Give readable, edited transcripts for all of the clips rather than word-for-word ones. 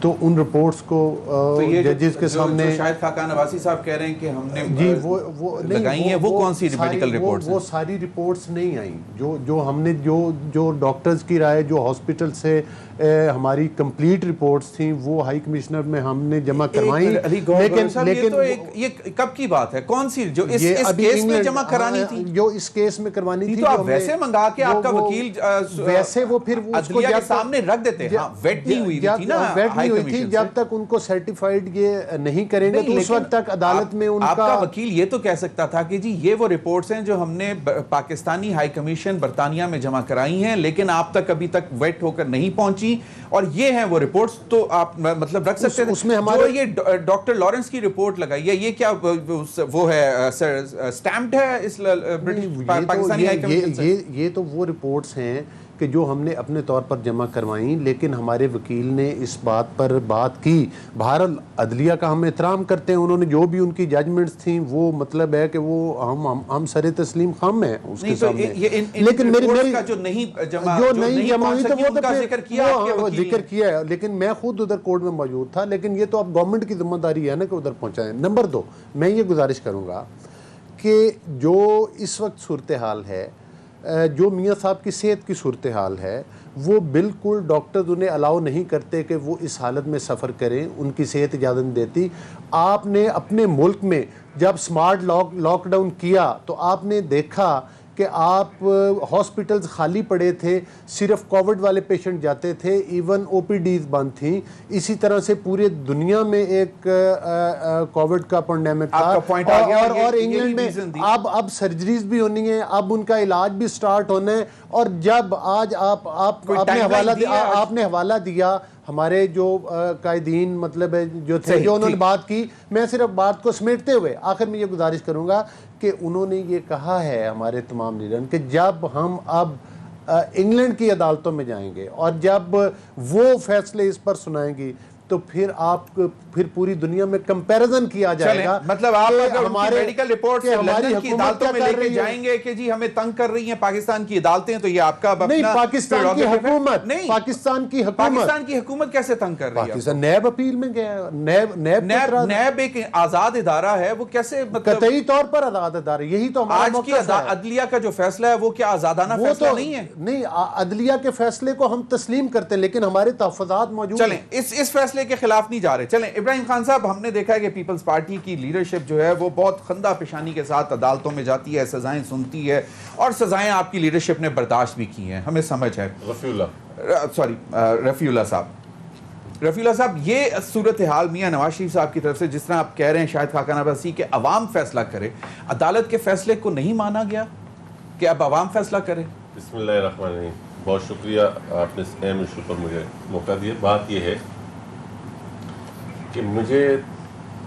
تو ان رپورٹس کو ججز کے سامنے شاہد خاقان عباسی صاحب کہہ رہے ہیں کہ ہم نے جی وہ لگائی ہیں، وہ کون سی میڈیکل رپورٹس ہیں؟ وہ ساری رپورٹس نہیں آئیں جو ہم نے جو ڈاکٹرز کی رائے جو ہاسپٹل سے ہماری کمپلیٹ رپورٹس تھیں وہ ہائی کمشنر میں ہم نے جمع کروائیں، لیکن یہ کب کی بات ہے؟ کون سی جو اس کیس میں جمع کرانی تھی؟ جو اس کیس میں کروانی تھی، تو آپ ویسے منگا کے آپ کا وکیل ویسے وہ پھر عدلیہ کے سامنے رکھ دیتے ہیں، ویٹ نہیں ہوئی تھی نا، ویٹ نہیں ہوئی تھی، جب تک ان کو سرٹیفائیڈ یہ نہیں کریں گے تو اس وقت تک عدالت میں ان کا آپ کا وکیل یہ تو کہہ سکتا تھا کہ جی یہ وہ رپورٹس ہیں جو ہم نے پاکستانی ہائی کمیشن برطانیہ میں جمع کرائی ہیں لیکن آپ تک ابھی تک ویٹ ہو کر نہیں پہنچی اور یہ ہیں وہ رپورٹس، تو آپ مطلب رکھ سکتے تھے۔ جو یہ ڈاکٹر لارنس کی رپورٹ لگائی ہے یہ کیا وہ ہے سٹیمپڈ ہے اس پاکستانی ہائی کمیشن سے؟ یہ تو وہ رپورٹس ہیں کہ جو ہم نے اپنے طور پر جمع کروائیں، لیکن ہمارے وکیل نے اس بات پر بات کی۔ بہرحال عدلیہ کا ہم احترام کرتے ہیں، انہوں نے جو بھی ان کی ججمنٹس تھیں وہ مطلب ہے کہ وہ ہم سر تسلیم خم ہیں اس کے سامنے، لیکن میری جو نہیں جمع ہوئی تو وہ تو ذکر کیا ہے، لیکن میں خود ادھر کورٹ میں موجود تھا، لیکن یہ تو اب گورنمنٹ کی ذمہ داری ہے نا کہ ادھر پہنچائیں۔ نمبر 2، میں یہ گزارش کروں گا کہ جو اس وقت صورتحال ہے، جو میاں صاحب کی صحت کی صورتحال ہے، وہ بالکل ڈاکٹرز انہیں الاؤ نہیں کرتے کہ وہ اس حالت میں سفر کریں، ان کی صحت اجازت نہیں دیتی۔ آپ نے اپنے ملک میں جب سمارٹ لاک ڈاؤن کیا تو آپ نے دیکھا کہ آپ ہاسپٹلز خالی پڑے تھے، صرف کووڈ والے پیشنٹ جاتے تھے، ایون او پی ڈیز بند تھیں۔ اسی طرح سے پورے دنیا میں ایک کووڈ کا پینڈیمک تھا، اور انگلینڈ میں اب سرجریز بھی ہونی ہیں، اب ان کا علاج بھی سٹارٹ ہونا ہے۔ اور جب آج آپ نے حوالہ دیا ہمارے جو قائدین مطلب جو تھے جو انہوں نے بات کی، میں صرف بات کو سمیٹتے ہوئے آخر میں یہ گزارش کروں گا کہ انہوں نے یہ کہا ہے ہمارے تمام لیڈروں کہ جب ہم اب انگلینڈ کی عدالتوں میں جائیں گے اور جب وہ فیصلے اس پر سنائیں گی تو پھر پوری دنیا میں کمپیریزن کیا جائے گا۔ مطلب آپ اگر ہماری میڈیکل رپورٹ سے لندن کی عدالتوں میں لے کے جائیں گے کہ جی ہمیں تنگ کر رہی ہیں پاکستان کی عدالتیں، تو یہ آپ کا نہیں، پاکستان کی حکومت کیسے تنگ کر رہی ہے؟ نیب اپیل میں گیا، نیب ایک آزاد ادارہ ہے، وہ کیسے قطعی طور پر آزاد ادارہ، یہی تو ہمارا آج کی عدلیہ کا جو فیصلہ ہے وہ کیا آزادانہ فیصلہ نہیں ہے؟ نہیں، عدلیہ کے فیصلے کو ہم تسلیم کرتے ہیں لیکن ہمارے تحفظات موجود ہیں۔ چلیں اس فیصلے کے خلاف نہیں جا رہے۔ چلیں ابراہیم خان صاحب، ہم نے دیکھا ہے کہ پیپلز پارٹی کی لیڈرشپ جو ہے وہ بہت خندہ پیشانی کے ساتھ عدالتوں میں جاتی ہے، سزائیں سنتی ہے، اور سزائیں آپ کی لیڈرشپ نے برداشت بھی کی ہیں، ہمیں سمجھ ہے۔ رفیع اللہ صاحب، یہ صورتحال میاں نواز شریف صاحب کی طرف سے جس طرح آپ کہہ رہے ہیں شاہد خاقان عباسی کہ عوام فیصلہ کرے، عدالت کے فیصلے کو نہیں مانا گیا کہ اب عوام فیصلہ کرے؟ بسم اللہ الرحمن الرحیم، بہت شکریہ آپ نے اس اہم ایشو پر مجھے موقع دیا۔ بات یہ ہے کہ مجھے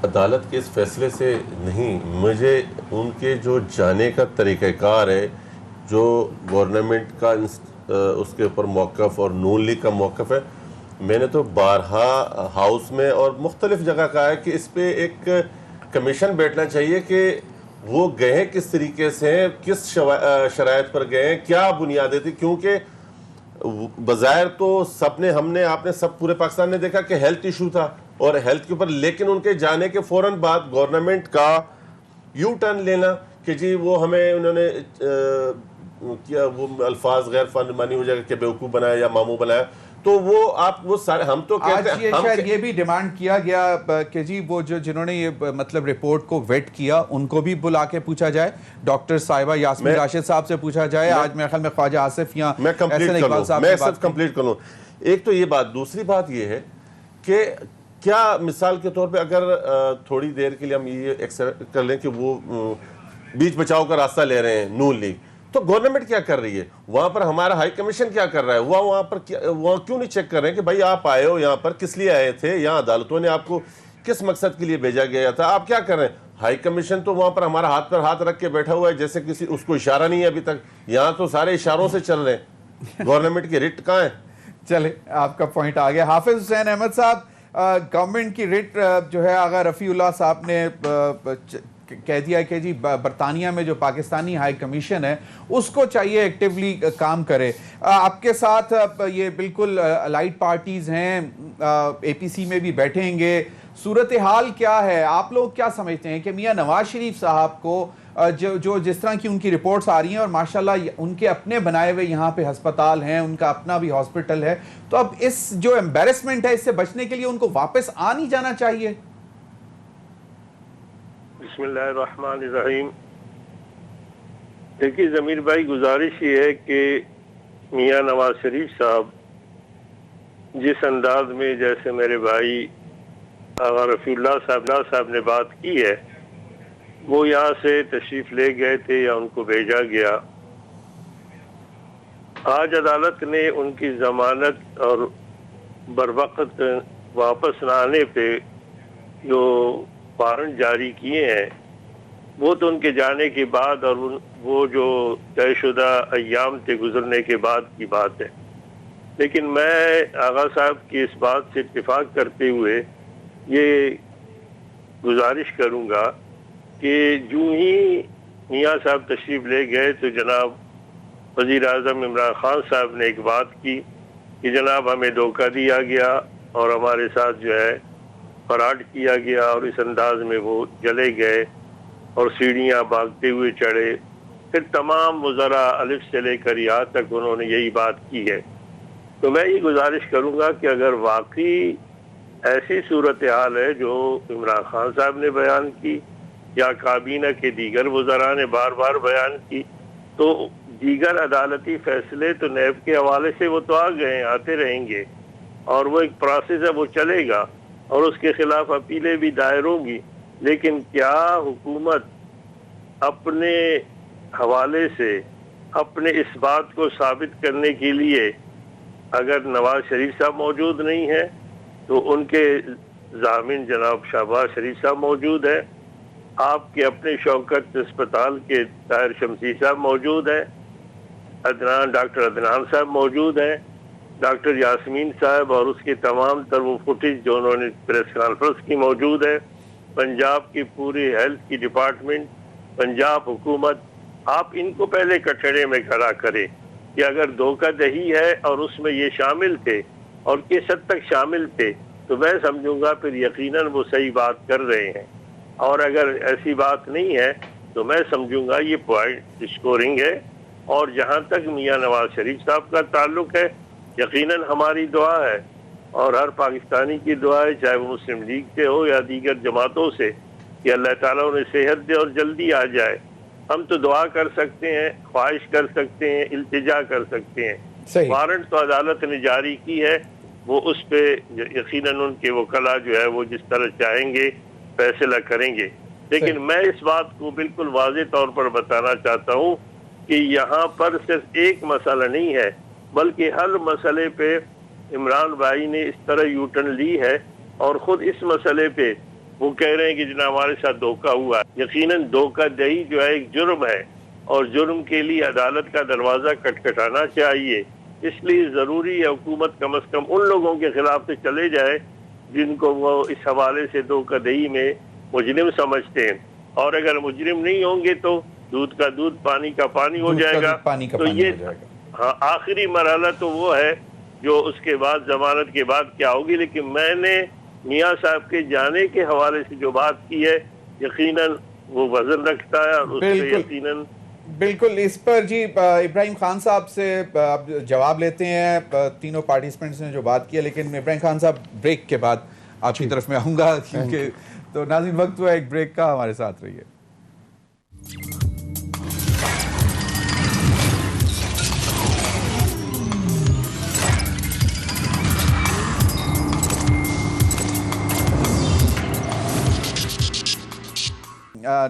عدالت کے اس فیصلے سے نہیں، مجھے ان کے جو جانے کا طریقہ کار ہے، جو گورنمنٹ کا اس کے اوپر موقف اور نون لیگ کا موقف ہے، میں نے تو بارہا ہاؤس میں اور مختلف جگہ کہا ہے کہ اس پہ ایک کمیشن بیٹھنا چاہیے کہ وہ گئے کس طریقے سے، کس شرائط پر گئے، کیا بنیادیں تھی، کیونکہ بظاہر تو ہم نے آپ نے سب پورے پاکستان نے دیکھا کہ ہیلتھ ایشو تھا اور ہیلتھ کے اوپر، لیکن ان کے جانے کے فوراً بعد گورنمنٹ کا یو ٹرن لینا کہ جی وہ ہمیں انہوں نے کیا، وہ الفاظ غیر فرمانی ہو جائے گا کہ بیوقوف بنایا یا ماموں بنایا، تو وہ سارے ہم تو کہتے ہیں، شاید یہ بھی ڈیمانڈ کیا گیا کہ جی وہ جنہوں نے یہ مطلب رپورٹ کو ویٹ کیا ان کو بھی بلا کے پوچھا جائے، ڈاکٹر صاحبہ یاسمین راشد صاحب سے پوچھا جائے، آج میرے خیال میں خواجہ آصف یا احسن اقبال صاحب میں سب کمپلیٹ کر لوں۔ ایک تو یہ بات، دوسری بات یہ ہے کہ کیا مثال کے طور پہ اگر تھوڑی دیر کے لیے ہم یہ ایکسپٹ کر لیں کہ وہ بیچ بچاؤ کا راستہ لے رہے ہیں نون لیگ، تو گورنمنٹ کیا کر رہی ہے وہاں پر؟ ہمارا ہائی کمیشن کیا کر رہا ہے؟ وہاں پر وہاں کیوں نہیں چیک کر رہے ہیں کہ بھائی آپ آئے ہو یہاں پر کس لیے آئے تھے، یہاں عدالتوں نے آپ کو کس مقصد کے لیے بھیجا گیا تھا، آپ کیا کر رہے ہیں؟ ہائی کمیشن تو وہاں پر ہمارا ہاتھ پر ہاتھ رکھ کے بیٹھا ہوا ہے جیسے کسی اس کو اشارہ نہیں ہے ابھی تک، یہاں تو سارے اشاروں سے چل رہے ہیں، گورنمنٹ کی ریٹ کہاں ہے؟ چلے آپ کا پوائنٹ آ گیا۔ حافظ حسین احمد صاحب، گورنمنٹ کی ریٹ جو ہے اگر رفیع اللہ صاحب نے کہہ دیا کہ جی برطانیہ میں جو پاکستانی ہائی کمیشن ہے اس کو چاہیے ایکٹیولی کام کرے. آپ کے ساتھ یہ بالکل الائڈ پارٹیز ہیں, اے پی سی میں بھی بیٹھیں گے, صورتحال کیا ہے؟ آپ لوگ کیا سمجھتے ہیں کہ میاں نواز شریف صاحب کو جو جس طرح کی ان کی رپورٹس آ رہی ہیں, اور ماشاءاللہ ان کے اپنے بنائے ہوئے یہاں پہ ہسپتال ہیں, ان کا اپنا بھی ہاسپٹل ہے, تو اب اس جو ایمبیرسمنٹ ہے اس سے بچنے کے لیے ان کو واپس آ نہیں جانا چاہیے؟ بسم اللہ الرحمن الرحیم. دیکھیے ضمیر بھائی, گزارش یہ ہے کہ میاں نواز شریف صاحب جس انداز میں جیسے میرے بھائی آغا رفیع اللہ صاحب نے بات کی ہے, وہ یہاں سے تشریف لے گئے تھے یا ان کو بھیجا گیا. آج عدالت نے ان کی ضمانت اور بروقت واپس نہ آنے پہ جو وارنٹ جاری کیے ہیں وہ تو ان کے جانے کے بعد اور وہ جو طے شدہ ایام تھے گزرنے کے بعد کی بات ہے. لیکن میں آغا صاحب کی اس بات سے اتفاق کرتے ہوئے یہ گزارش کروں گا کہ جو ہی میاں صاحب تشریف لے گئے تو جناب وزیر اعظم عمران خان صاحب نے ایک بات کی کہ جناب ہمیں دھوکہ دیا گیا اور ہمارے ساتھ جو ہے فراڈ کیا گیا, اور اس انداز میں وہ چلے گئے اور سیڑھیاں بھاگتے ہوئے چڑھے. پھر تمام وزراء الف سے لے کر یہاں تک انہوں نے یہی بات کی ہے. تو میں یہ گزارش کروں گا کہ اگر واقعی ایسی صورتحال ہے جو عمران خان صاحب نے بیان کی یا کابینہ کے دیگر وزراء نے بار بار بیان کی, تو دیگر عدالتی فیصلے تو نیب کے حوالے سے وہ تو آ گئے ہیں, آتے رہیں گے, اور وہ ایک پروسیس ہے, وہ چلے گا اور اس کے خلاف اپیلیں بھی دائر ہوں گی. لیکن کیا حکومت اپنے حوالے سے اپنے اس بات کو ثابت کرنے کے لیے, اگر نواز شریف صاحب موجود نہیں ہے تو ان کے ضامن جناب شہباز شریف صاحب موجود ہیں, آپ کے اپنے شوکت اسپتال کے طاہر شمسی صاحب موجود ہیں, ڈاکٹر عدنان صاحب موجود ہیں, ڈاکٹر یاسمین صاحب اور اس کے تمام تر وہ فوٹیج جو انہوں نے پریس کانفرنس کی موجود ہے, پنجاب کی پوری ہیلتھ کی ڈپارٹمنٹ, پنجاب حکومت, آپ ان کو پہلے کٹڑے میں کھڑا کریں کہ اگر دھوکہ دہی ہے اور اس میں یہ شامل تھے اور کس حد تک شامل تھے, تو میں سمجھوں گا پھر یقیناً وہ صحیح بات کر رہے ہیں. اور اگر ایسی بات نہیں ہے تو میں سمجھوں گا یہ پوائنٹ اسکورنگ ہے. اور جہاں تک میاں نواز شریف صاحب کا تعلق ہے, یقیناً ہماری دعا ہے اور ہر پاکستانی کی دعا ہے, چاہے وہ مسلم لیگ سے ہو یا دیگر جماعتوں سے, کہ اللہ تعالیٰ انہیں صحت دے اور جلدی آ جائے. ہم تو دعا کر سکتے ہیں, خواہش کر سکتے ہیں, التجا کر سکتے ہیں. وارنٹ تو عدالت نے جاری کی ہے, وہ اس پہ یقیناً ان کے وکلا جو ہے وہ جس طرح چاہیں گے فیصلہ کریں گے. لیکن میں اس بات کو بالکل واضح طور پر بتانا چاہتا ہوں کہ یہاں پر صرف ایک مسئلہ نہیں ہے, بلکہ ہر مسئلے پہ عمران بھائی نے اس طرح یوٹرن لی ہے, اور خود اس مسئلے پہ وہ کہہ رہے ہیں کہ جناب ہمارے ساتھ دھوکہ ہوا ہے. یقیناً دھوکہ دہی جو ہے ایک جرم ہے, اور جرم کے لیے عدالت کا دروازہ کٹکھٹانا چاہیے. اس لیے ضروری ہے حکومت کم از کم ان لوگوں کے خلاف سے چلے جائے جن کو وہ اس حوالے سے دھوکہ دہی میں مجرم سمجھتے ہیں. اور اگر مجرم نہیں ہوں گے تو دودھ کا دودھ پانی کا پانی ہو جائے گا. تو یہ ہاں آخری مرحلہ تو وہ ہے جو اس کے بعد ضمانت کے بعد کیا ہوگی. لیکن میں نے میاں صاحب کے جانے کے حوالے سے جو بات کی ہے یقیناً وہ وزن رکھتا ہے, اور اس پہ یقیناً بالکل. اس پر جی ابراہیم خان صاحب سے آپ جواب لیتے ہیں, تینوں پارٹیسپینٹس نے جو بات کی ہے, لیکن ابراہیم خان صاحب بریک کے بعد آپ کی طرف میں آؤں گا, کیونکہ تو ناظرین وقت ہوا ایک بریک کا, ہمارے ساتھ رہیے.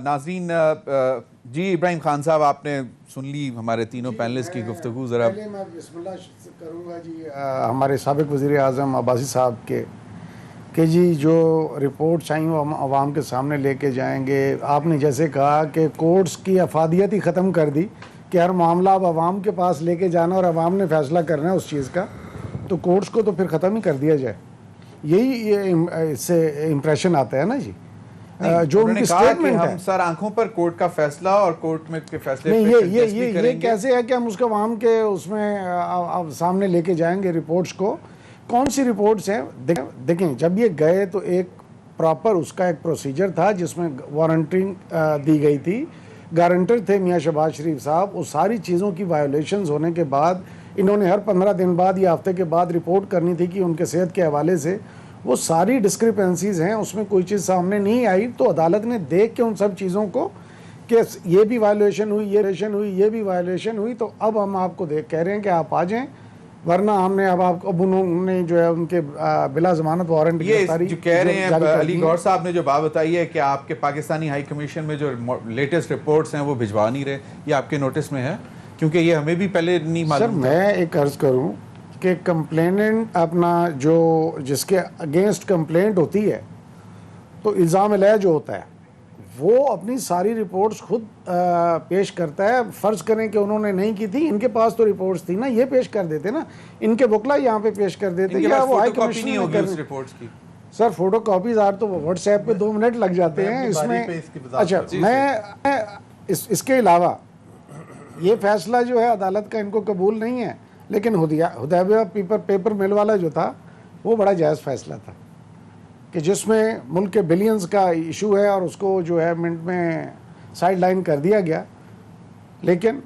ناظرین جی ابراہیم خان صاحب آپ نے سن لی ہمارے تینوں پینلسٹ کی گفتگو. ذرا پہلے میں بسم اللہ کروں گا جی ہمارے سابق وزیر اعظم عباسی صاحب کے, کہ جی جو رپورٹ چاہیے وہ ہم عوام کے سامنے لے کے جائیں گے. آپ نے جیسے کہا کہ کورٹس کی افادیت ہی ختم کر دی کہ ہر معاملہ اب عوام کے پاس لے کے جانا اور عوام نے فیصلہ کرنا ہے اس چیز کا, تو کورٹس کو تو پھر ختم ہی کر دیا جائے. یہی اس سے امپریشن آتا ہے نا جی. جو ان کی اسٹیٹمنٹ ہے. ہم سر آنکھوں پر کورٹ کا فیصلہ اور کورٹ میں کے فیصلے نہیں پہ contest بھی یہ کریں گے. کیسے ہے کہ ہم اس کو عوام کے اس میں سامنے لے کے جائیں گے رپورٹس کو. کون سی رپورٹس ہیں؟ دیکھیں جب یہ گئے تو ایک پراپر اس کا ایک پروسیجر تھا جس میں وارنٹنگ دی گئی تھی. گارنٹر تھے میاں شہباز شریف صاحب. وہ ساری چیزوں کی وائیولیشنز ہونے کے بعد انہوں نے ہر 15 دن بعد یا ہفتے کے بعد رپورٹ کرنی تھی کہ ان کے صحت کے حوالے سے وہ ساری ڈسکرپنسیز ہیں, اس میں کوئی چیز سامنے نہیں آئی. تو عدالت نے دیکھ کے ان سب چیزوں کو کہ یہ بھی وائیولیشن ہوئی, یہ وائیولیشن ہوئی, یہ بھی وائیولیشن ہوئی, تو اب ہم آپ کو کہہ رہے ہیں کہ آپ آ جائیں, ورنہ ہم نے اب آپ اب انہوں نے جو ہے ان کے بلا ضمانت وارنٹ یہ جو کہہ رہے ہیں علی گور صاحب نے جو بات بتائی ہے کہ آپ کے پاکستانی ہائی کمیشن میں جو لیٹسٹ رپورٹس ہیں وہ بھجوا نہیں رہے, یہ آپ کے نوٹس میں ہے؟ کیونکہ یہ ہمیں بھی پہلے نہیں معلوم. سر میں ایک عرض کروں کہ کمپلیننٹ اپنا جو جس کے اگینسٹ کمپلینٹ ہوتی ہے تو الزام علیہ جو ہوتا ہے وہ اپنی ساری رپورٹس خود پیش کرتا ہے. فرض کریں کہ انہوں نے نہیں کی تھی, ان کے پاس تو رپورٹس تھی نا, یہ پیش کر دیتے نا, ان کے وکلا یہاں پہ پیش کر دیتے, یا وہ ہائی کمیشن نہیں ہوگی اس رپورٹس کی. سر فوٹو کاپیز آر تو واٹس ایپ پہ 2 منٹ لگ جاتے ہیں اس میں. اچھا میں اس کے علاوہ یہ فیصلہ جو ہے عدالت کا ان کو قبول نہیں ہے, لیکن حدیبیہ پیپر مل والا جو تھا وہ بڑا جائز فیصلہ تھا کہ جس میں ملک کے بلینز کا ایشو ہے اور اس کو جو ہے منٹ میں سائڈ لائن کر دیا گیا. لیکن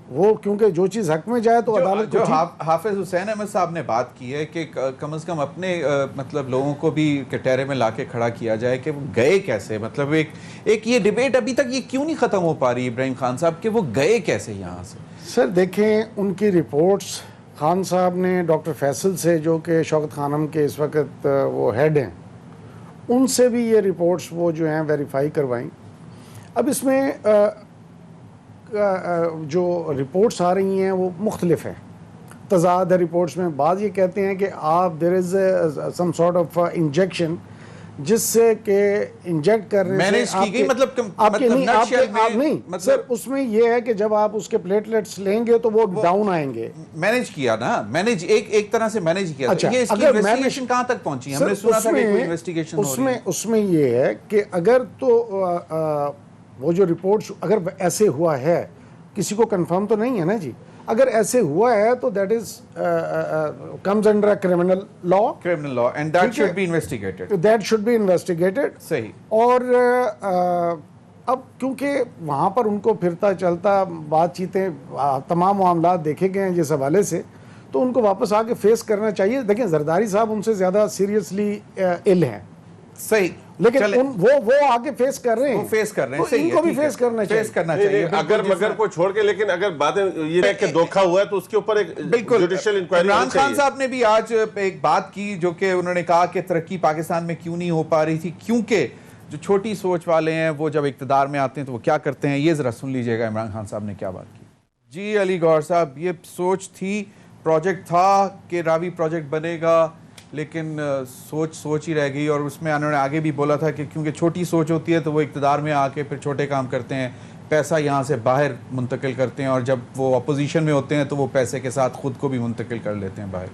وہ کیونکہ جو چیز حق میں جائے تو عدالت جو حافظ حسین احمد صاحب نے بات کی ہے کہ کم از کم اپنے مطلب لوگوں کو بھی کٹہرے میں لا کے کھڑا کیا جائے کہ وہ گئے کیسے. مطلب ایک یہ ڈیبیٹ ابھی تک یہ کیوں نہیں ختم ہو پا رہی ابراہیم خان صاحب کہ وہ گئے کیسے یہاں سے؟ سر دیکھیں ان کی رپورٹس خان صاحب نے ڈاکٹر فیصل سے جو کہ شوکت خانم کے اس وقت وہ ہیڈ ہیں, ان سے بھی یہ رپورٹس وہ جو ہیں ویریفائی کروائیں. اب اس میں جو رپورٹس آ رہی ہیں وہ مختلف ہیں, تضاد ہے رپورٹس میں. بعض یہ کہتے ہیں کہ آپ دیر از سم سارٹ آف انجیکشن جس سے کہ انجیکٹ کرنے سے آپ نہیں سر, اس میں یہ ہے کہ جب آپ اس کے پلیٹلیٹس لیں گے تو وہ ڈاؤن آئیں گے. مینیج کیا نا, مینیج ایک طرح سے مینیج کیا. یہ اس کی انویسٹیگیشن کہاں تک پہنچی؟ ہم نے سنا تھا کہ کوئی انویسٹیگیشن ہو رہی ہے. اس میں یہ ہے کہ اگر تو وہ جو رپورٹس اگر ایسے ہوا ہے, کسی کو کنفرم تو نہیں ہے نا جی, اگر ایسے ہوا ہے تو that is comes under criminal law and that should be investigated. صحیح. اور اب کیونکہ وہاں پر ان کو پھرتا چلتا بات چیتیں تمام معاملات دیکھے گئے ہیں جس حوالے سے, تو ان کو واپس آ کے فیس کرنا چاہیے. دیکھیں زرداری صاحب ان سے زیادہ سیریسلی ال ہیں. صحیح. لیکن وہ آگے فیس کر رہے ہیں, فیس کر رہے ہیں, ان کو بھی فیس کرنا چاہیے. اگر مگر کو چھوڑ کے, لیکن اگر باتیں یہ ہے کہ دھوکہ ہوا ہے تو اس کے اوپر ایک جوڈیشل انکوائری. عمران خان صاحب نے بھی آج ایک بات کی جو کہ انہوں نے کہا کہ ترقی پاکستان میں کیوں نہیں ہو پا رہی تھی, کیونکہ جو چھوٹی سوچ والے ہیں وہ جب اقتدار میں آتے ہیں تو وہ کیا کرتے ہیں. یہ ذرا سن لیجئے گا عمران خان صاحب نے کیا بات کی. جی علی گور صاحب, یہ سوچ تھی, پروجیکٹ تھا کہ راوی پروجیکٹ بنے گا, لیکن سوچ ہی رہ گئی. اور اس میں انہوں نے آگے بھی بولا تھا کہ کیونکہ چھوٹی سوچ ہوتی ہے تو وہ اقتدار میں آ کے پھر چھوٹے کام کرتے ہیں, پیسہ یہاں سے باہر منتقل کرتے ہیں, اور جب وہ اپوزیشن میں ہوتے ہیں تو وہ پیسے کے ساتھ خود کو بھی منتقل کر لیتے ہیں باہر.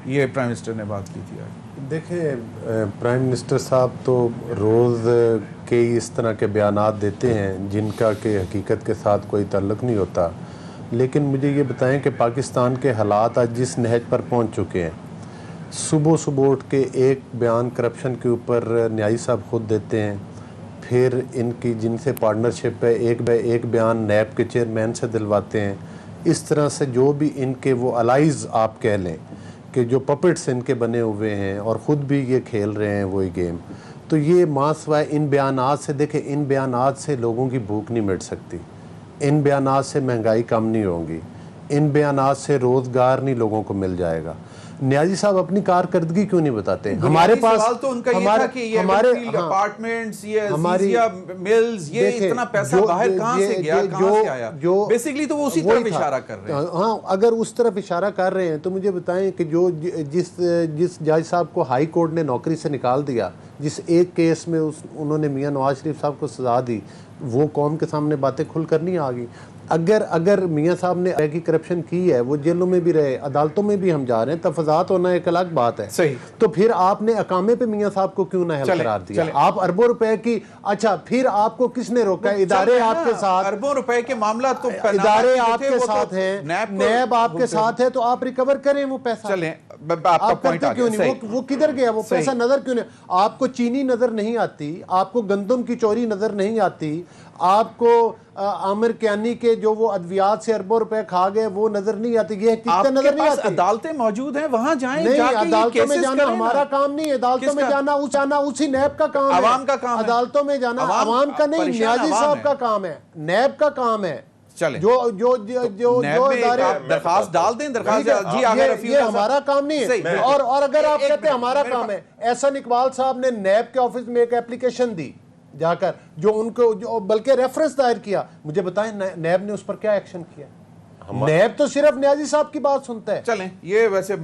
یہ پرائم منسٹر نے بات کی تھی آج. دیکھیں پرائم منسٹر صاحب تو روز کئی اس طرح کے بیانات دیتے ہیں جن کا کہ حقیقت کے ساتھ کوئی تعلق نہیں ہوتا. لیکن مجھے یہ بتائیں کہ پاکستان کے حالات آج جس نہج پر پہنچ چکے ہیں, صبح اٹھ کے ایک بیان کرپشن کے اوپر نیائی صاحب خود دیتے ہیں, پھر ان کی جن سے پارٹنرشپ ہے ایک بیان نیب کے چیئرمین سے دلواتے ہیں. اس طرح سے جو بھی ان کے وہ الائز آپ کہہ لیں کہ جو پپٹس ان کے بنے ہوئے ہیں اور خود بھی یہ کھیل رہے ہیں وہی گیم, تو یہ ماں سوائے ان بیانات سے, دیکھیں ان بیانات سے لوگوں کی بھوک نہیں مٹ سکتی, ان بیانات سے مہنگائی کم نہیں ہوگی, ان بیانات سے روزگار نہیں لوگوں کو مل جائے گا. نیازی صاحب اپنی کارکردگی کیوں نہیں بتاتے؟ ہمارے پاس سوال تو ان کا یہ تھا کہ یہ اپارٹمنٹس, یہ عزیزیہ ملز, یہ اتنا پیسہ باہر کہاں سے گیا, کہاں سے آیا؟ بیسیکلی تو وہ اسی طرف اشارہ کر رہے ہیں. ہاں, اگر اس طرف اشارہ کر رہے ہیں تو مجھے بتائیں کہ جو جس جج صاحب کو ہائی کورٹ نے نوکری سے نکال دیا, جس ایک کیس میں انہوں نے میاں نواز شریف صاحب کو سزا دی، وہ قوم کے سامنے باتیں کھل کر نہیں آ گئی. اگر میاں صاحب نے کی کرپشن کی ہے، وہ جیلوں میں بھی رہے، عدالتوں میں بھی ہم جا رہے ہیں، تفاضات ہونا ایک الگ بات ہے. صحیح. تو پھر آپ نے اقامے پہ میاں صاحب کو کیوں نہ اہل قرار دیا؟ آپ اربوں روپے کی، اچھا پھر آپ کو کس نے روکا ہے؟ ادارے آپ کے ساتھ، اربوں روپے کے معاملات تو ادارے آپ کے ساتھ ہیں، نیب آپ کے ساتھ ہے، تو آپ ریکور کریں وہ پیسہ. چلیں آپ کرتے کیوں نہیں؟ وہ کدھر گیا وہ پیسہ؟ نظر کیوں نہیں؟ آپ کو چینی نظر نہیں آتی، آپ کو گندم کی چوری نظر نہیں آتی، آپ کو عامر کیانی کے جو وہ ادویات سے اربوں روپے کھا گئے وہ نظر نہیں آتی. یہ کتنے نظر نہیں آتی؟ عدالتیں موجود ہیں، وہاں جائیں. نہیں، عدالتوں میں جانا ہمارا کام نہیں ہے. عدالتوں میں جانا اسی نیب کا کام ہے، عوام کا کام ہے. عدالتوں میں جانا عوام کا نہیں، نیازی صاحب کا کام ہے، نیب کا کام ہے. چلیں جو ادارے درخواست ڈال دیں، درخواست. جی یہ ہمارا کام نہیں ہے. اور اگر آپ کہتے ہیں ہمارا کام ہے، احسن اقبال صاحب نے نیب کے آفس میں ایک اپلیکیشن دی جا کر، جو ان کو بلکہ ریفرنس دائر کیا. مجھے بتائیں نیب نے اس پر کیا ایکشن کیا؟ نیب تو صرف نیازی صاحب کی بات سنتا ہے. چلیں یہ ویسے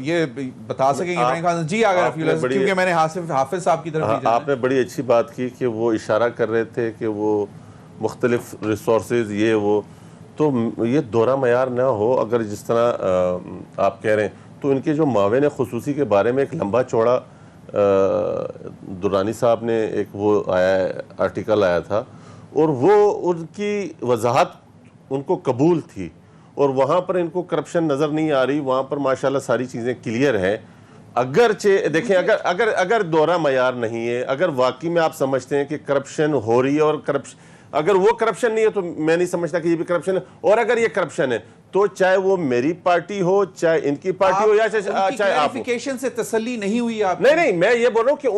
یہ بتا سکیں گے جی اگر کیونکہ میں نے حافظ صاحب کی طرف آپ نے بڑی اچھی بات کی کہ وہ اشارہ کر رہے تھے کہ وہ مختلف ریسورسز یہ وہ، تو یہ دورہ معیار نہ ہو. اگر جس طرح آپ کہہ رہے ہیں تو ان کے جو معاون خصوصی کے بارے میں ایک لمبا چوڑا درانی صاحب نے ایک وہ آرٹیکل آیا تھا، اور وہ ان کی وضاحت ان کو قبول تھی، اور وہاں پر ان کو کرپشن نظر نہیں آ رہی. وہاں پر ماشاءاللہ ساری چیزیں کلیئر ہیں. اگرچہ دیکھیں اگر دورہ معیار نہیں ہے، اگر واقعی میں آپ سمجھتے ہیں کہ کرپشن ہو رہی ہے، اور اگر وہ کرپشن نہیں ہے تو میں نہیں سمجھتا کہ یہ بھی کرپشن ہے. اور اگر یہ کرپشن ہے تو چاہے وہ میری پارٹی ہو، چاہے ان کی پارٹی ہو، یا چاہے آپ کلیریفیکیشن سے تسلی نہیں ہوئی آپ؟ نہیں، میں یہ بول رہا ہوں کہ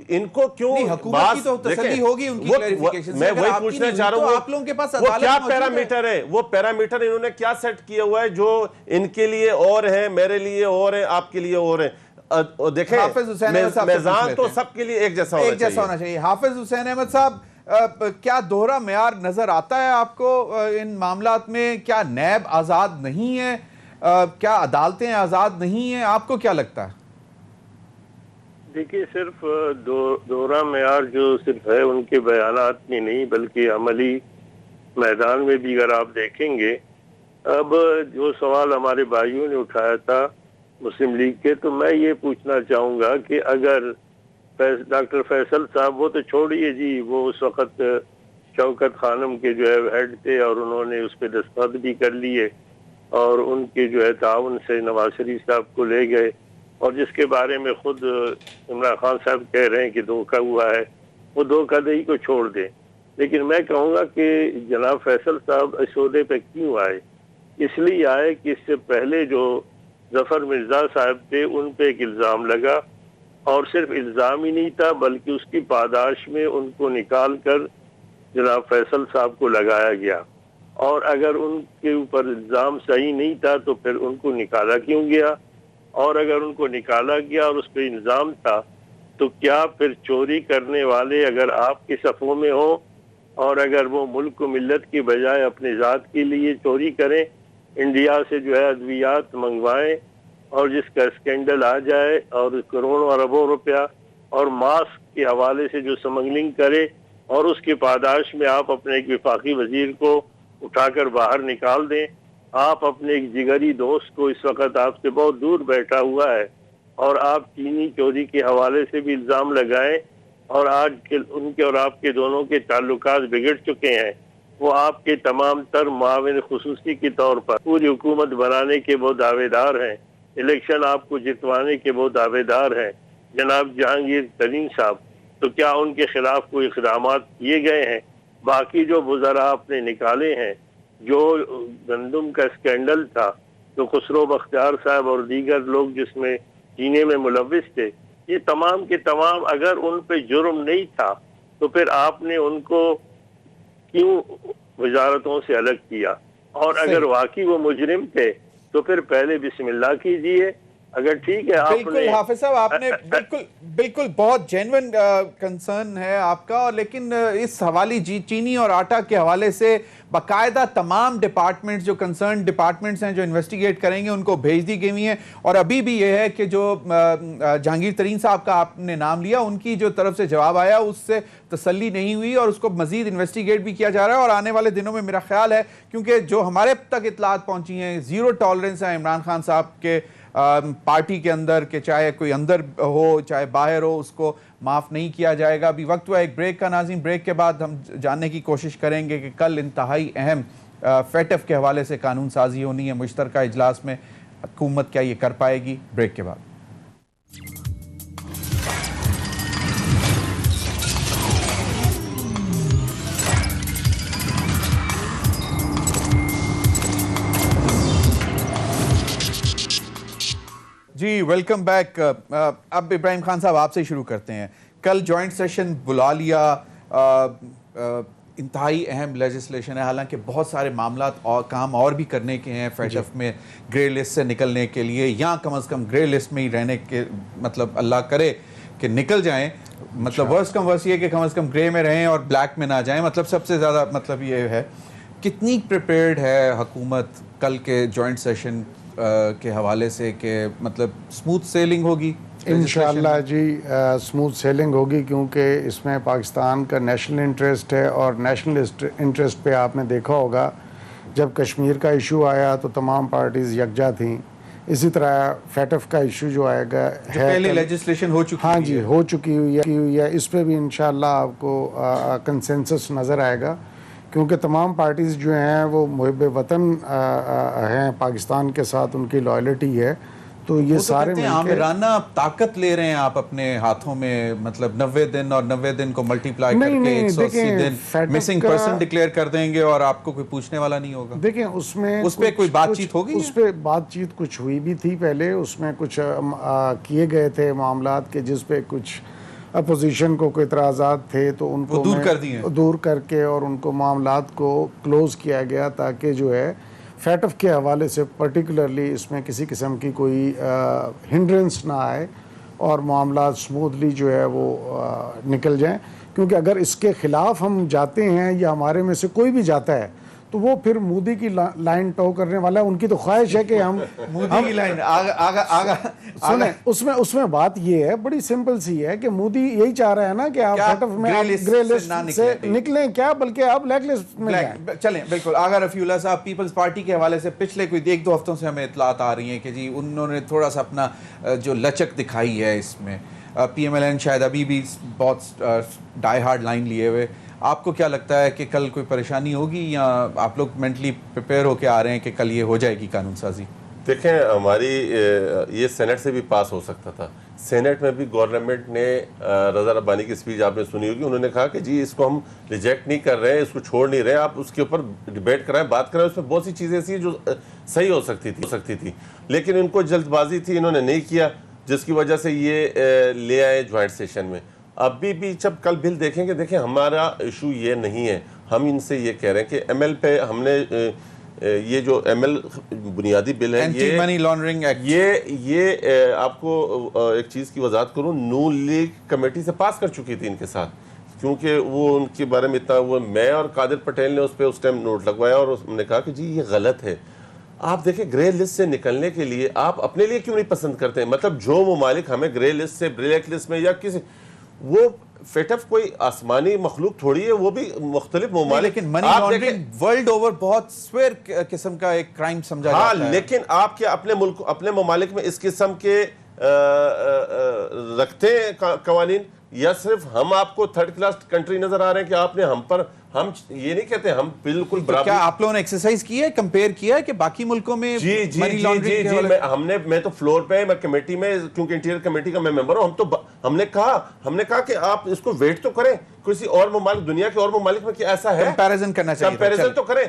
ان کو کیوں حکومت کی تو تسلی ہوگی ان کی کلیریفیکیشن سے. میں وہی پوچھنا چاہ رہا ہوں آپ لوگوں کے پاس وہ کیا پیرامیٹر ہے، وہ پیرامیٹر انہوں نے کیا سیٹ کیا ہوا ہے جو ان کے لیے اور ہے، میرے لیے اور ہے، آپ کے لیے اور ہے. دیکھیں میزان تو سب کے لیے ایک جیسا ہونا چاہیے. حافظ حسین احمد صاحب، کیا دوہرا معیار نظر آتا ہے آپ کو ان معاملات میں؟ کیا نیب آزاد نہیں ہے؟ کیا عدالتیں آزاد نہیں ہیں؟ آپ کو کیا لگتا ہے؟ دیکھیے، صرف دوہرا معیار جو صرف ہے ان کے بیانات میں نہیں، بلکہ عملی میدان میں بھی اگر آپ دیکھیں گے. اب جو سوال ہمارے بھائیوں نے اٹھایا تھا مسلم لیگ کے، تو میں یہ پوچھنا چاہوں گا کہ اگر ڈاکٹر فیصل صاحب، وہ تو چھوڑیے جی، وہ اس وقت شوکت خانم کے جو ہے ہیڈ تھے، اور انہوں نے اس پہ دستخط بھی کر لیے، اور ان کے جو ہے تعاون سے نواز شریف صاحب کو لے گئے، اور جس کے بارے میں خود عمران خان صاحب کہہ رہے ہیں کہ دھوکہ ہوا ہے. وہ دھوکہ دہی کو چھوڑ دیں. لیکن میں کہوں گا کہ جناب فیصل صاحب اس عہدے پہ کیوں آئے؟ اس لیے آئے کہ اس سے پہلے جو ظفر مرزا صاحب تھے ان پہ ایک الزام لگا، اور صرف الزام ہی نہیں تھا بلکہ اس کی پاداش میں ان کو نکال کر جناب فیصل صاحب کو لگایا گیا. اور اگر ان کے اوپر الزام صحیح نہیں تھا تو پھر ان کو نکالا کیوں گیا؟ اور اگر ان کو نکالا گیا اور اس پہ الزام تھا تو کیا پھر چوری کرنے والے اگر آپ کے صفوں میں ہوں، اور اگر وہ ملک و ملت کی بجائے اپنے ذات کے لیے چوری کریں، انڈیا سے جو ہے ادویات منگوائیں، اور جس کا اسکینڈل آ جائے، اور کروڑوں اربوں روپیہ اور ماسک کے حوالے سے جو سمگلنگ کرے، اور اس کی پاداش میں آپ اپنے ایک وفاقی وزیر کو اٹھا کر باہر نکال دیں. آپ اپنے ایک جگری دوست کو اس وقت آپ سے بہت دور بیٹھا ہوا ہے، اور آپ چینی چوری کے حوالے سے بھی الزام لگائیں، اور آج ان کے اور آپ کے دونوں کے تعلقات بگڑ چکے ہیں. وہ آپ کے تمام تر معاون خصوصی کے طور پر پوری حکومت بنانے کے وہ دعوے دار ہیں، الیکشن آپ کو جتوانے کے وہ دعوے دار ہیں جناب جہانگیر ترین صاحب. تو کیا ان کے خلاف کوئی اقدامات کیے گئے ہیں؟ باقی جو وزراء آپ نے نکالے ہیں، جو گندم کا اسکینڈل تھا، تو خسرو بختیار صاحب اور دیگر لوگ جس میں چینے میں ملوث تھے، یہ تمام کے تمام اگر ان پہ جرم نہیں تھا تو پھر آپ نے ان کو کیوں وزارتوں سے الگ کیا؟ اور اگر واقعی وہ مجرم تھے تو پھر پہلے بسم اللہ کیجئے. اگر ٹھیک ہے آپ بالکل نے حافظ صاحب آپ نے بالکل بہت جینوئن کنسرن ہے آپ کا، لیکن اس حوالے چینی اور آٹا کے حوالے سے باقاعدہ تمام ڈپارٹمنٹس جو کنسرن ڈپارٹمنٹس ہیں جو انویسٹیگیٹ کریں گے ان کو بھیج دی گئی ہیں، اور ابھی بھی یہ ہے کہ جو جہانگیر ترین صاحب کا آپ نے نام لیا ان کی جو طرف سے جواب آیا اس سے تسلی نہیں ہوئی اور اس کو مزید انویسٹیگیٹ بھی کیا جا رہا ہے، اور آنے والے دنوں میں میرا خیال ہے کیونکہ جو ہمارے تک اطلاعات پہنچی ہیں زیرو ٹالرنس ہے عمران خان صاحب کے پارٹی کے اندر کہ چاہے کوئی اندر ہو چاہے باہر ہو اس کو معاف نہیں کیا جائے گا۔ ابھی وقت ہوا ایک بریک کا ناظرین، بریک کے بعد ہم جاننے کی کوشش کریں گے کہ کل انتہائی اہم فیٹف کے حوالے سے قانون سازی ہونی ہے مشترکہ اجلاس میں، حکومت کیا یہ کر پائے گی؟ بریک کے بعد۔ جی ویلکم بیک۔ اب ابراہیم خان صاحب آپ سے شروع کرتے ہیں۔ کل جوائنٹ سیشن بلا لیا، انتہائی اہم لیجسلیشن ہے، حالانکہ بہت سارے معاملات اور کام اور بھی کرنے کے ہیں فیٹف میں گرے لسٹ سے نکلنے کے لیے، یا کم از کم گرے لسٹ میں ہی رہنے کے، مطلب اللہ کرے کہ نکل جائیں، مطلب ورس کم ورس یہ کہ کم از کم گرے میں رہیں اور بلیک میں نہ جائیں، مطلب سب سے زیادہ مطلب یہ ہے کتنی پریپیئرڈ ہے حکومت کل کے جوائنٹ سیشن کے حوالے سے کہ مطلب سموتھ سیلنگ ہوگی؟ انشاءاللہ جی سموتھ سیلنگ ہوگی، کیونکہ اس میں پاکستان کا نیشنل انٹرسٹ ہے، اور نیشنل انٹرسٹ پہ آپ نے دیکھا ہوگا جب کشمیر کا ایشو آیا تو تمام پارٹیز یکجا تھیں، اسی طرح فیٹف کا ایشو جو آئے گا پہلے لیجسلیشن ہو چکی، ہاں جی ہو چکی ہوئی ہے، اس پہ بھی انشاءاللہ آپ کو کنسنسس نظر آئے گا، کیونکہ تمام پارٹیز جو ہیں وہ محب وطن ہیں، پاکستان کے ساتھ ان کی لائلٹی ہے، تو یہ سارے مل کے عامرانہ طاقت لے رہے ہیں آپ اپنے ہاتھوں میں، مطلب 90 دن اور 90 دن کو ملٹی پلائی کر کے 180 دن مسنگ پرسن ڈکلیئر کر دیں گے اور آپ کو کوئی پوچھنے والا نہیں ہوگا۔ دیکھیں اس میں اس پہ کوئی بات چیت ہوگی؟ اس پہ بات چیت کچھ ہوئی بھی تھی پہلے، اس میں کچھ کیے گئے تھے معاملات کے جس پہ کچھ اپوزیشن کو کوئی اعتراضات تھے تو ان کو دور کر کے اور ان کو معاملات کو کلوز کیا گیا، تاکہ جو ہے فیٹف کے حوالے سے پرٹیکولرلی اس میں کسی قسم کی کوئی ہنڈرنس نہ آئے اور معاملات سموتھلی جو ہے وہ نکل جائیں، کیونکہ اگر اس کے خلاف ہم جاتے ہیں یا ہمارے میں سے کوئی بھی جاتا ہے تو وہ پھر مودی کی لائن ٹو کرنے والا ہے۔ ان کی تو خواہش ہے کہ ہم مودی کی لائن آگا سنیں، اس میں بات یہ ہے بڑی سمپل سی ہے کہ مودی یہی چاہ رہا ہے نا کہ آپ فیٹف میں گرے لسٹ سے نکلیں، کیا بلکہ آپ بلیک لسٹ میں جائیں۔ چلیں بالکل۔ آغا رفیع اللہ صاحب پیپلز پارٹی کے حوالے سے پچھلے کوئی 1-2 ہفتوں سے ہمیں اطلاعات آ رہی ہیں کہ جی انہوں نے تھوڑا سا اپنا جو لچک دکھائی ہے اس میں، پی ایم ایل این شاید ابھی بھی بہت ڈائی ہارڈ لائن لیے ہوئے، آپ کو کیا لگتا ہے کہ کل کوئی پریشانی ہوگی یا آپ لوگ مینٹلی پریپیئر ہو کے آ رہے ہیں کہ کل یہ ہو جائے گی قانون سازی؟ دیکھیں ہماری یہ سینٹ سے بھی پاس ہو سکتا تھا، سینٹ میں بھی گورنمنٹ نے رضا ربانی کی سپیچ آپ نے سنی ہوگی، انہوں نے کہا کہ جی اس کو ہم ریجیکٹ نہیں کر رہے ہیں، اس کو چھوڑ نہیں رہے، آپ اس کے اوپر ڈیبیٹ کرائیں، بات کرائیں، اس میں بہت سی چیزیں ایسی جو صحیح ہو سکتی تھی، لیکن ان کو جلد بازی تھی، انہوں نے نہیں کیا، جس کی وجہ سے یہ لے آئے جوائنٹ سیشن میں۔ ابھی بھی جب کل بل دیکھیں گے، دیکھیں ہمارا ایشو یہ نہیں ہے، ہم ان سے یہ کہہ رہے ہیں کہ ایم ایل پہ ہم نے یہ جو ایم ایل بنیادی بل ہے، اینٹی منی لانڈرنگ ایکٹ، یہ آپ کو ایک چیز کی وضاحت کروں، نون لیگ کمیٹی سے پاس کر چکی تھی ان کے ساتھ، کیونکہ وہ ان کے بارے میں اتنا وہ میں اور قادر پٹیل نے اس پہ اس ٹائم نوٹ لگوایا اور ہم نے کہا کہ جی یہ غلط ہے۔ آپ دیکھیں گرے لسٹ سے نکلنے کے لیے آپ اپنے لیے کیوں نہیں پسند کرتے ہیں؟ مطلب جو ممالک ہمیں گرے لسٹ سے بلیک لسٹ میں یا کسی، وہ فیٹف کوئی آسمانی مخلوق تھوڑی ہے، وہ بھی مختلف ممالک، لیکن منی لانڈرنگ ورلڈ اوور بہت سویر قسم کا ایک کرائم سمجھا جاتا ہے۔ ہاں لیکن آپ کیا اپنے ملک اپنے ممالک میں اس قسم کے رکھتے ہیں قوانین، یا صرف ہم آپ کو تھرڈ کلاس کنٹری نظر آ رہے ہیں کہ آپ نے ہم پر، ہم یہ نہیں کہتے ہم بالکل برابر۔ کیا آپ لوگوں نے ایکسرسائز کی ہے، کمپیئر کیا ہے کہ باقی ملکوں میں منی لانڈرنگ کے حوالے؟ ہم نے، میں تو فلور پہ میں کمیٹی میں، کیونکہ انٹیریئر کمیٹی کا میں ممبر ہوں، ہم نے کہا کہ آپ اس کو ویٹ تو کریں، کسی اور ممالک، دنیا کے اور ممالک میں کیا ایسا ہے، کمپیریزن کرنا چاہیے، کمپیریزن تو کریں،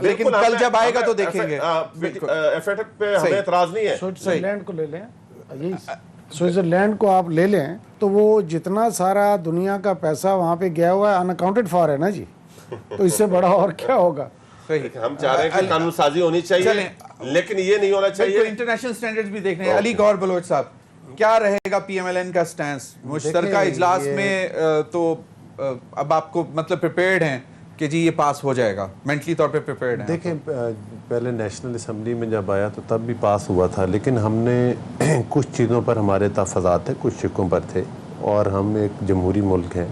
لیکن کل جب آئے گا تو دیکھیں گے۔ ایفیکٹ پہ ہمیں اعتراض نہیں ہے۔ سوئٹزرلینڈ کو لے لیں، سوئٹزرلینڈ کو آپ لے لیں تو وہ جتنا سارا دنیا کا پیسہ وہاں پہ گیا ہوا ہے ان اکاؤنٹڈ فار ہے نا جی، تو اس سے بڑا اور کیا ہوگا؟ صحیح. ہم چاہ رہے ہیں کہ قانون سازی ہونی چاہیے لیکن یہ نہیں ہونا چاہیے. انٹرنیشنل سٹینڈرڈز بھی دیکھنے ہیں. علی گور بلوچ صاحب کیا رہے گا پی ایم ایل این کا سٹینس مشترکہ اجلاس میں؟ تو اب آپ کو مطلب پریپیئرڈ ہیں کہ جی یہ پاس ہو جائے گا, مینٹلی طور پہ پریپیئرڈ ہیں؟ دیکھیں پہلے نیشنل اسمبلی میں جب آیا تو تب بھی پاس ہوا تھا, لیکن ہم نے کچھ چیزوں پر ہمارے تحفظات تھے, کچھ شکوں پر تھے, اور ہم ایک جمہوری ملک ہیں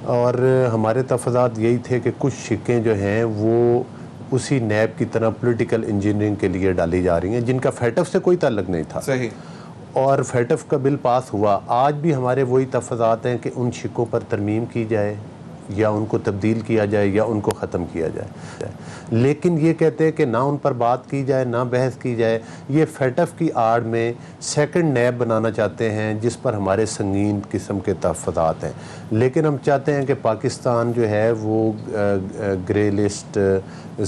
اور ہمارے تحفظات یہی تھے کہ کچھ شکیں جو ہیں وہ اسی نیب کی طرح پولیٹیکل انجینئرنگ کے لیے ڈالی جا رہی ہیں جن کا فیٹف سے کوئی تعلق نہیں تھا. صحیح. اور فیٹف کا بل پاس ہوا. آج بھی ہمارے وہی تحفظات ہیں کہ ان شکوں پر ترمیم کی جائے یا ان کو تبدیل کیا جائے یا ان کو ختم کیا جائے, لیکن یہ کہتے ہیں کہ نہ ان پر بات کی جائے نہ بحث کی جائے. یہ فیٹف کی آڑ میں سیکنڈ نیب بنانا چاہتے ہیں جس پر ہمارے سنگین قسم کے تحفظات ہیں, لیکن ہم چاہتے ہیں کہ پاکستان جو ہے وہ گرے لسٹ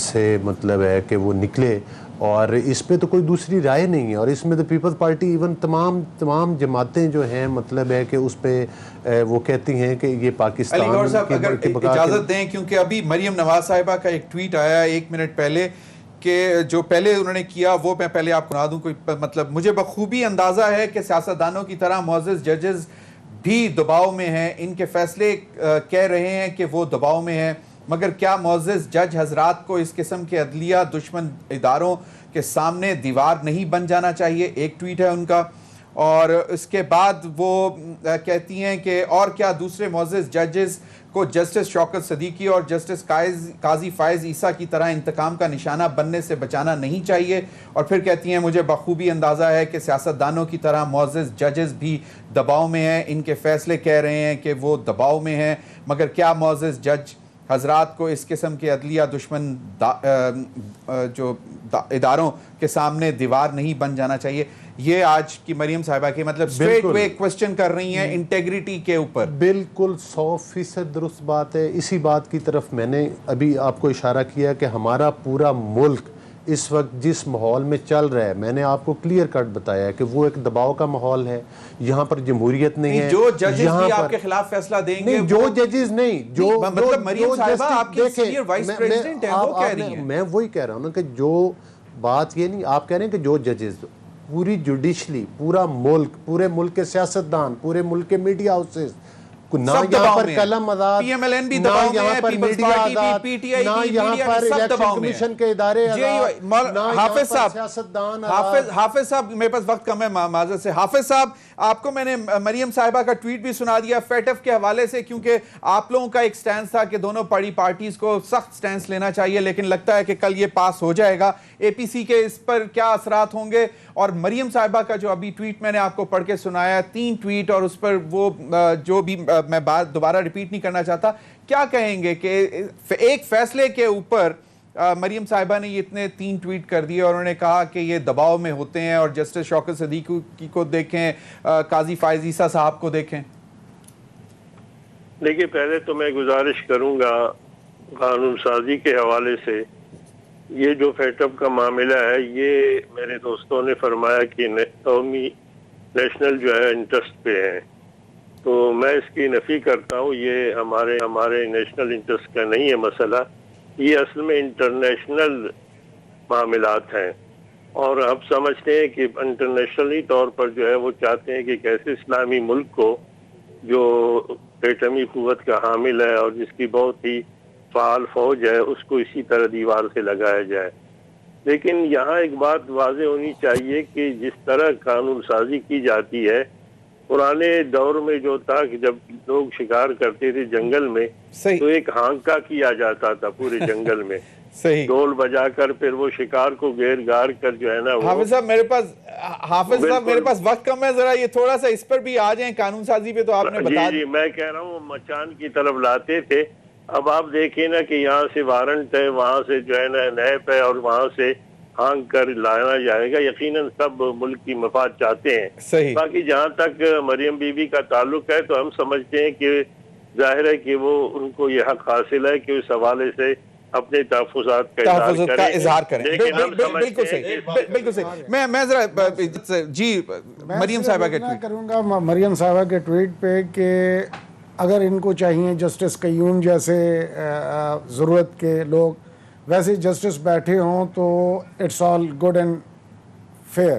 سے مطلب ہے کہ وہ نکلے, اور اس پہ تو کوئی دوسری رائے نہیں ہے. اور اس میں تو پیپلز پارٹی ایون تمام جماعتیں جو ہیں مطلب ہے کہ اس پہ وہ کہتی ہیں کہ یہ پاکستان. علی گور صاحب اگر اجازت دیں, کیونکہ ابھی مریم نواز صاحبہ کا ایک ٹویٹ آیا 1 منٹ پہلے کہ جو پہلے انہوں نے کیا وہ میں پہلے آپ کو سنا دوں. کوئی مطلب مجھے بخوبی اندازہ ہے کہ سیاستدانوں کی طرح معزز ججز بھی دباؤ میں ہیں, ان کے فیصلے کہہ رہے ہیں کہ وہ دباؤ میں ہیں, مگر کیا معزز جج حضرات کو اس قسم کے عدلیہ دشمن اداروں کے سامنے دیوار نہیں بن جانا چاہیے؟ ایک ٹویٹ ہے ان کا. اور اس کے بعد وہ کہتی ہیں کہ اور کیا دوسرے معزز ججز کو جسٹس شوکت صدیقی اور جسٹس قاضی فائز عیسیٰ کی طرح انتقام کا نشانہ بننے سے بچانا نہیں چاہیے؟ اور پھر کہتی ہیں مجھے بخوبی اندازہ ہے کہ سیاستدانوں کی طرح معزز ججز بھی دباؤ میں ہیں, ان کے فیصلے کہہ رہے ہیں کہ وہ دباؤ میں ہیں, مگر کیا معزز جج حضرات کو اس قسم کے عدلیہ دشمن جو اداروں کے سامنے دیوار نہیں بن جانا چاہیے؟ یہ آج کی مریم صاحبہ کی مطلب اسٹریٹ وے کوسچن کر رہی ہیں انٹیگریٹی کے اوپر. بالکل 100% درست بات ہے. اسی بات کی طرف میں نے ابھی آپ کو اشارہ کیا کہ ہمارا پورا ملک اس وقت جس ماحول میں چل رہا ہے, میں نے آپ کو کلیئر کٹ بتایا ہے کہ وہ ایک دباؤ کا ماحول ہے. یہاں پر جمہوریت نہیں ہے. جو ججز بھی آپ کے خلاف فیصلہ دیں گے, جو ججز نہیں, جو مطلب مریم صاحبہ آپ کی سینئر وائس پریزیڈنٹ ہیں, وہ کہہ رہی ہیں. میں وہی کہہ رہا ہوں نا کہ جو بات یہ نہیں, آپ کہہ رہے ہیں کہ جو ججز, پوری جوڈیشلی, پورا ملک, پورے ملک کے سیاستدان, پورے ملک کے میڈیا ہاؤسز, نہ یہاں پر قلم آزاد, نہ یہاں پر میڈیا آزاد, نہ یہاں پر الیکشن کمیشن کے ادارے آزاد, نہ یہاں پر سیاستدان آزاد. حافظ صاحب میرے پاس وقت کم ہے معذرت سے. حافظ صاحب آپ کو میں نے مریم صاحبہ کا ٹویٹ بھی سنا دیا فیٹف کے حوالے سے, کیونکہ آپ لوگوں کا ایک سٹینس تھا کہ دونوں بڑی پارٹیز کو سخت سٹینس لینا چاہیے, لیکن لگتا ہے کہ کل یہ پاس ہو جائے گا. اے پی سی کے اس پر کیا اثرات ہوں گے؟ اور مریم صاحبہ کا جو ابھی ٹویٹ میں نے آپ کو پڑھ کے سنایا, 3 ٹویٹ, اور اس پر وہ جو بھی میں بات دوبارہ ریپیٹ نہیں کرنا چاہتا, کیا کہیں گے کہ ایک فیصلے کے اوپر مریم صاحبہ نے یہ اتنے 3 ٹویٹ کر دیے اور انہوں نے کہا کہ یہ دباؤ میں ہوتے ہیں, اور جسٹس شوکت صدیقی کو دیکھیں, قاضی فائز عیسیٰ صاحب کو دیکھیں. دیکھیے پہلے تو میں گزارش کروں گا قانون سازی کے حوالے سے, یہ جو فیٹف کا معاملہ ہے یہ میرے دوستوں نے فرمایا کہ قومی نیشنل جو ہے انٹرسٹ پہ ہے, تو میں اس کی نفی کرتا ہوں. یہ ہمارے نیشنل انٹرسٹ کا نہیں ہے مسئلہ, یہ اصل میں انٹرنیشنل معاملات ہیں, اور اب سمجھتے ہیں کہ انٹرنیشنلی طور پر جو ہے وہ چاہتے ہیں کہ کیسے اسلامی ملک کو جو ایٹمی قوت کا حامل ہے اور جس کی بہت ہی فعال فوج ہے اس کو اسی طرح دیوار سے لگایا جائے. لیکن یہاں ایک بات واضح ہونی چاہیے کہ جس طرح قانون سازی کی جاتی ہے, پرانے دور میں جو تھا کہ جب لوگ شکار کرتے تھے جنگل میں, تو ایک ہانکا کیا جاتا تھا پورے جنگل میں, ڈول بجا کر پھر وہ شکار کو گھیر گار کر جو ہے نا. حافظ صاحب میرے پاس وقت کم ہے, ذرا یہ تھوڑا سا اس پر بھی آ جائیں قانون سازی پہ, تو آپ نے بتا. جی میں کہہ رہا ہوں مچان کی طرف لاتے تھے. اب آپ دیکھیں نا کہ یہاں سے وارنٹ ہے, وہاں سے جو ہے نا نیب ہے, اور وہاں سے ہانگ کر لانا جائے گا. یقیناً سب ملک کی مفاد چاہتے ہیں. باقی جہاں تک مریم بی بی کا تعلق ہے تو ہم سمجھتے ہیں کہ ظاہر ہے کہ وہ ان کو یہ حق حاصل ہے کہ اس حوالے سے اپنے تحفظات کا اظہار کریں. بالکل صحیح. میں ذرا جی مریم صاحبہ کے ٹویٹ کروں گا, مریم صاحبہ کے ٹویٹ پہ کہ اگر ان کو چاہیے جسٹس قیوم جیسے ضرورت کے لوگ ویسے جسٹس بیٹھے ہوں تو it's all good and fair.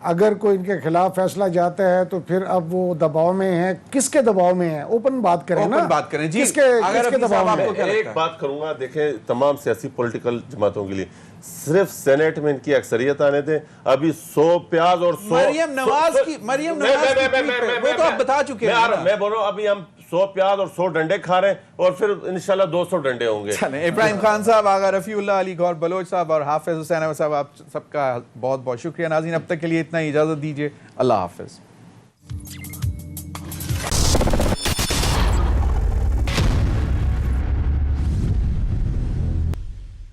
اگر کوئی ان کے خلاف فیصلہ جاتا ہے تو پھر اب وہ دباؤ میں ہیں. کس کے دباؤ میں ہیں؟ اوپن بات کریں نا. اوپن بات کریں جی. کس کے دباؤ میں؟ ایک بات کروں گا، دیکھیں تمام سیاسی پولیٹیکل جماعتوں کے لیے صرف سینیٹ میں ان کی اکثریت آنے دیں. ابھی 100 پیاز اور 100 مریم نواز کی وہ تو آپ بتا چکے ہیں. میں بول رہا ہوں ابھی ہم 100 پیاز اور 100 ڈنڈے کھا رہے ہیں اور پھر انشاءاللہ 200 ڈنڈے ہوں گے. چلیں، ابراہیم خان صاحب، آغا رفیع اللہ، علی گور بلوچ صاحب اور حافظ حسین صاحب، آپ سب کا بہت بہت شکریہ. ناظرین اب تک کے لیے اتنا ہی، اجازت دیجیے. اللہ حافظ.